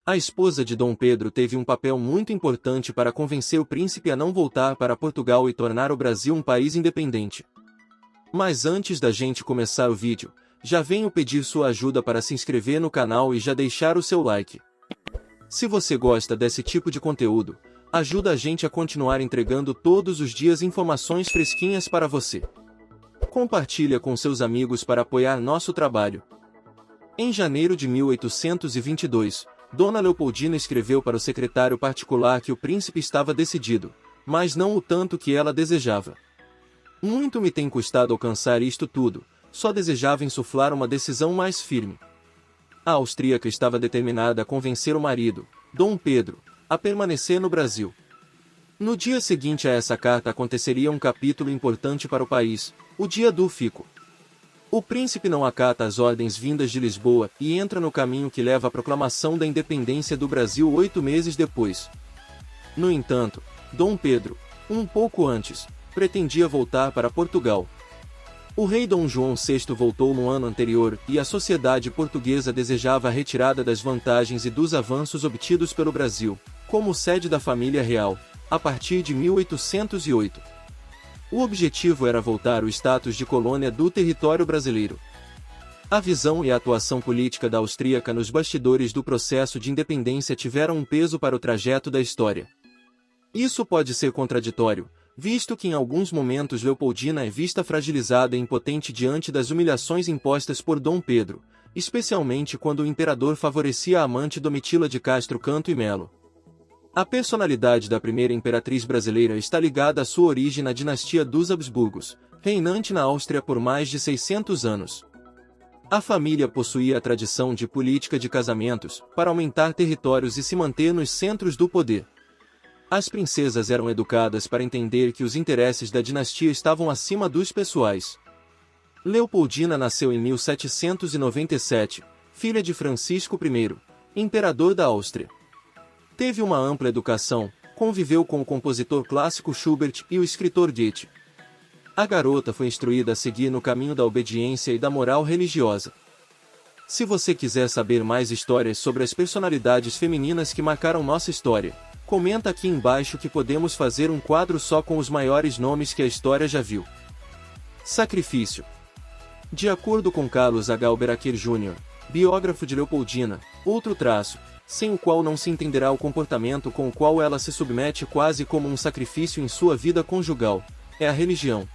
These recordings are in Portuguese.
A esposa de Dom Pedro teve um papel muito importante para convencer o príncipe a não voltar para Portugal e tornar o Brasil um país independente. Mas antes da gente começar o vídeo, já venho pedir sua ajuda para se inscrever no canal e já deixar o seu like. Se você gosta desse tipo de conteúdo, ajuda a gente a continuar entregando todos os dias informações fresquinhas para você. Compartilha com seus amigos para apoiar nosso trabalho. Em janeiro de 1822, Dona Leopoldina escreveu para o secretário particular que o príncipe estava decidido, mas não o tanto que ela desejava. Muito me tem custado alcançar isto tudo, só desejava insuflar uma decisão mais firme. A austríaca estava determinada a convencer o marido, Dom Pedro, a permanecer no Brasil. No dia seguinte a essa carta aconteceria um capítulo importante para o país, o dia do fico. O príncipe não acata as ordens vindas de Lisboa e entra no caminho que leva à proclamação da independência do Brasil 8 meses depois. No entanto, Dom Pedro, um pouco antes, pretendia voltar para Portugal. O rei Dom João VI voltou no ano anterior e a sociedade portuguesa desejava a retirada das vantagens e dos avanços obtidos pelo Brasil, como sede da família real, a partir de 1808. O objetivo era voltar o status de colônia do território brasileiro. A visão e a atuação política da austríaca nos bastidores do processo de independência tiveram um peso para o trajeto da história. Isso pode ser contraditório, visto que em alguns momentos Leopoldina é vista fragilizada e impotente diante das humilhações impostas por Dom Pedro, especialmente quando o imperador favorecia a amante Domitila de Castro Canto e Melo. A personalidade da primeira imperatriz brasileira está ligada à sua origem na dinastia dos Habsburgos, reinante na Áustria por mais de 600 anos. A família possuía a tradição de política de casamentos, para aumentar territórios e se manter nos centros do poder. As princesas eram educadas para entender que os interesses da dinastia estavam acima dos pessoais. Leopoldina nasceu em 1797, filha de Francisco I, imperador da Áustria. Teve uma ampla educação, conviveu com o compositor clássico Schubert e o escritor Goethe. A garota foi instruída a seguir no caminho da obediência e da moral religiosa. Se você quiser saber mais histórias sobre as personalidades femininas que marcaram nossa história, comenta aqui embaixo que podemos fazer um quadro só com os maiores nomes que a história já viu. Sacrifício. De acordo com Carlos H. Alberaquer Jr., biógrafo de Leopoldina, outro traço, sem o qual não se entenderá o comportamento com o qual ela se submete quase como um sacrifício em sua vida conjugal, é a religião.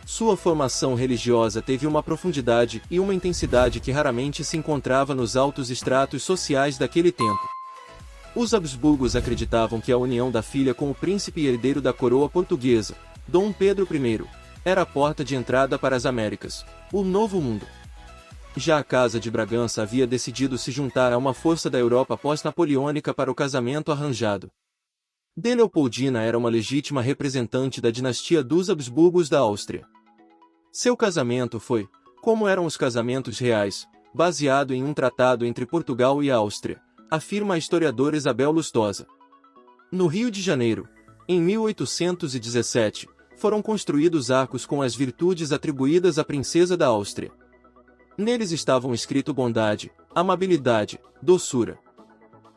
Sua formação religiosa teve uma profundidade e uma intensidade que raramente se encontrava nos altos estratos sociais daquele tempo. Os Habsburgos acreditavam que a união da filha com o príncipe e herdeiro da coroa portuguesa, Dom Pedro I, era a porta de entrada para as Américas, o Novo Mundo. Já a Casa de Bragança havia decidido se juntar a uma força da Europa pós-napoleônica para o casamento arranjado. De Leopoldina era uma legítima representante da dinastia dos Habsburgos da Áustria. Seu casamento foi, como eram os casamentos reais, baseado em um tratado entre Portugal e a Áustria, afirma a historiadora Isabel Lustosa. No Rio de Janeiro, em 1817, foram construídos arcos com as virtudes atribuídas à princesa da Áustria. Neles estavam escrito bondade, amabilidade, doçura.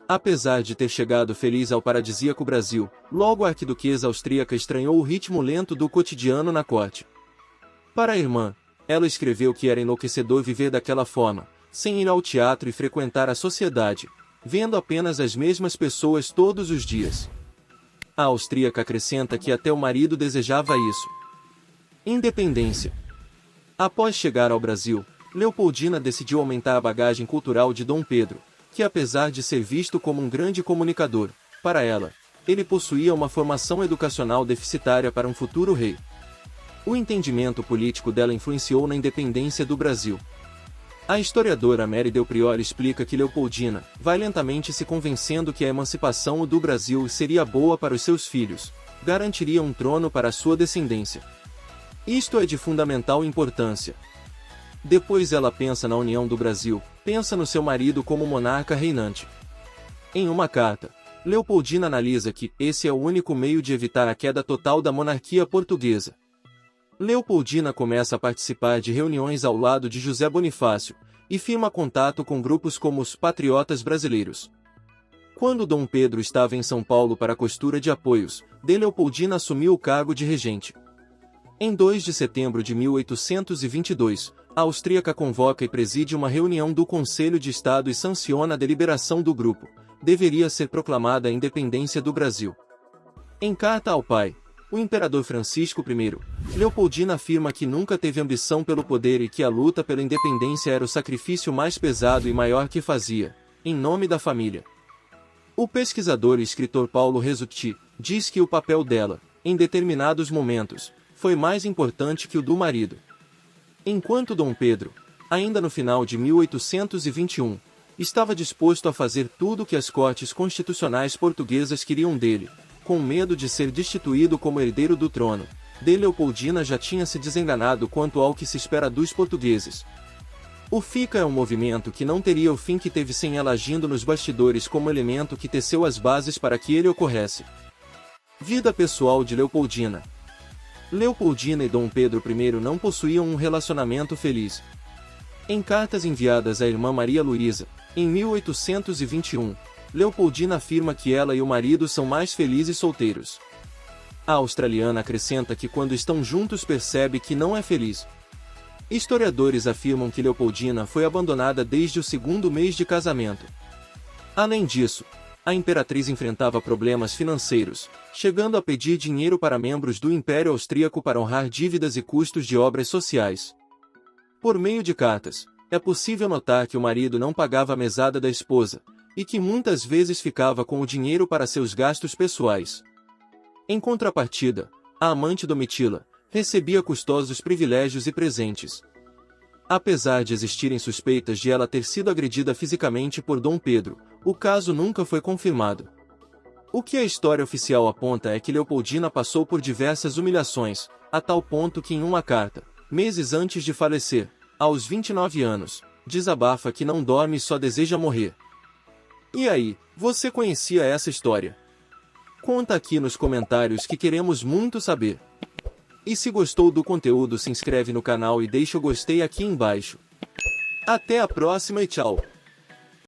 Apesar de ter chegado feliz ao paradisíaco Brasil, logo a arquiduquesa austríaca estranhou o ritmo lento do cotidiano na corte. Para a irmã, ela escreveu que era enlouquecedor viver daquela forma, sem ir ao teatro e frequentar a sociedade, vendo apenas as mesmas pessoas todos os dias. A austríaca acrescenta que até o marido desejava isso. Independência. Após chegar ao Brasil, Leopoldina decidiu aumentar a bagagem cultural de Dom Pedro, que apesar de ser visto como um grande comunicador, para ela, ele possuía uma formação educacional deficitária para um futuro rei. O entendimento político dela influenciou na independência do Brasil. A historiadora Mary Del Priore explica que Leopoldina vai lentamente se convencendo que a emancipação do Brasil seria boa para os seus filhos, garantiria um trono para a sua descendência. Isto é de fundamental importância. Depois ela pensa na união do Brasil, pensa no seu marido como monarca reinante. Em uma carta, Leopoldina analisa que esse é o único meio de evitar a queda total da monarquia portuguesa. Leopoldina começa a participar de reuniões ao lado de José Bonifácio, e firma contato com grupos como os Patriotas Brasileiros. Quando Dom Pedro estava em São Paulo para a costura de apoios, de Leopoldina assumiu o cargo de regente. Em 2 de setembro de 1822, a austríaca convoca e preside uma reunião do Conselho de Estado e sanciona a deliberação do grupo. Deveria ser proclamada a independência do Brasil. Em carta ao pai, o imperador Francisco I, Leopoldina afirma que nunca teve ambição pelo poder e que a luta pela independência era o sacrifício mais pesado e maior que fazia, em nome da família. O pesquisador e escritor Paulo Resutti diz que o papel dela, em determinados momentos, foi mais importante que o do marido. Enquanto Dom Pedro, ainda no final de 1821, estava disposto a fazer tudo o que as cortes constitucionais portuguesas queriam dele, com medo de ser destituído como herdeiro do trono, de Leopoldina já tinha se desenganado quanto ao que se espera dos portugueses. O Fica é um movimento que não teria o fim que teve sem ela agindo nos bastidores como elemento que teceu as bases para que ele ocorresse. Vida pessoal de Leopoldina. Leopoldina e Dom Pedro I não possuíam um relacionamento feliz. Em cartas enviadas à irmã Maria Luísa, em 1821, Leopoldina afirma que ela e o marido são mais felizes solteiros. A australiana acrescenta que quando estão juntos percebe que não é feliz. Historiadores afirmam que Leopoldina foi abandonada desde o segundo mês de casamento. Além disso, a imperatriz enfrentava problemas financeiros, chegando a pedir dinheiro para membros do Império Austríaco para honrar dívidas e custos de obras sociais. Por meio de cartas, é possível notar que o marido não pagava a mesada da esposa, e que muitas vezes ficava com o dinheiro para seus gastos pessoais. Em contrapartida, a amante Domitila recebia custosos privilégios e presentes. Apesar de existirem suspeitas de ela ter sido agredida fisicamente por Dom Pedro, o caso nunca foi confirmado. O que a história oficial aponta é que Leopoldina passou por diversas humilhações, a tal ponto que em uma carta, meses antes de falecer, aos 29 anos, desabafa que não dorme e só deseja morrer. E aí, você conhecia essa história? Conta aqui nos comentários que queremos muito saber. E se gostou do conteúdo, se inscreve no canal e deixa o gostei aqui embaixo. Até a próxima e tchau!